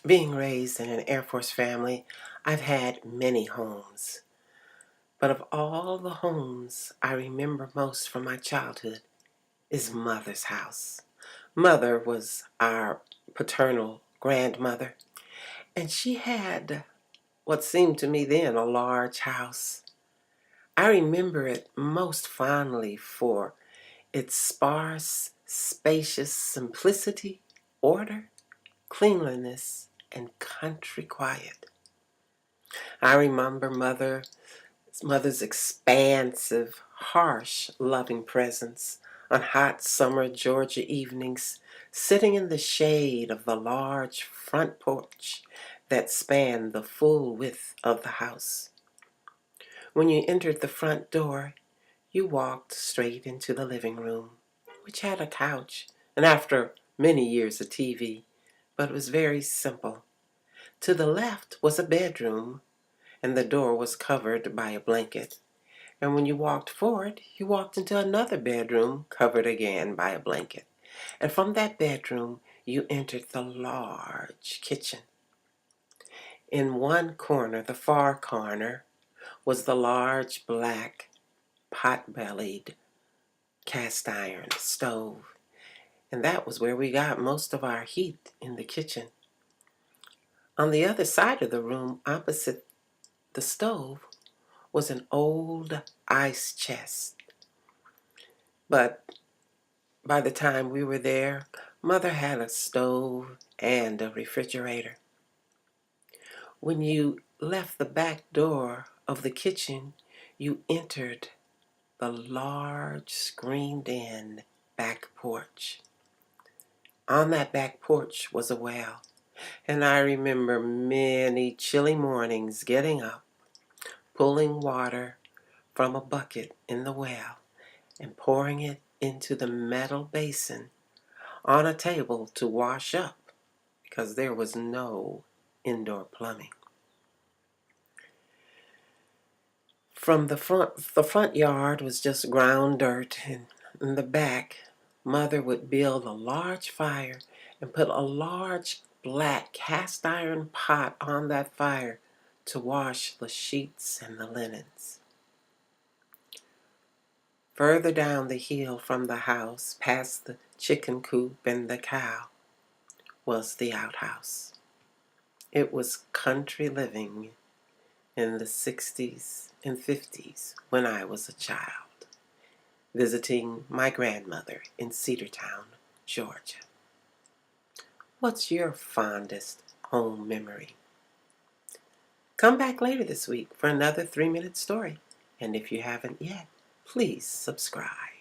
Being raised in an Air Force family, I've had many homes. But of all the homes I remember most from my childhood is Mother's house. Mother was our paternal grandmother, and she had what seemed to me then a large house. I remember it most fondly for its sparse, spacious simplicity, order, cleanliness, and country quiet. I remember mother's expansive, harsh, loving presence on hot summer Georgia evenings, sitting in the shade of the large front porch that spanned the full width of the house. When you entered the front door, you walked straight into the living room, which had a couch, and after many years a TV, but it was very simple. To the left was a bedroom, and the door was covered by a blanket. And when you walked forward, you walked into another bedroom covered again by a blanket. And from that bedroom, you entered the large kitchen. In one corner, the far corner, was the large black pot-bellied cast iron stove. And that was where we got most of our heat, in the kitchen. On the other side of the room, opposite the stove, was an old ice chest. But by the time we were there, Mother had a stove and a refrigerator. When you left the back door of the kitchen, you entered the large screened-in back porch. On that back porch was a well, and I remember many chilly mornings getting up, pulling water from a bucket in the well, and pouring it into the metal basin on a table to wash up because there was no indoor plumbing. From the front yard was just ground dirt, and in the back, Mother would build a large fire and put a large black cast iron pot on that fire to wash the sheets and the linens. Further down the hill from the house, past the chicken coop and the cow, was the outhouse. It was country living in the 60s and 50s when I was a child, visiting my grandmother in Cedartown, Georgia. What's your fondest home memory? Come back later this week for another 3-minute story. And if you haven't yet, please subscribe.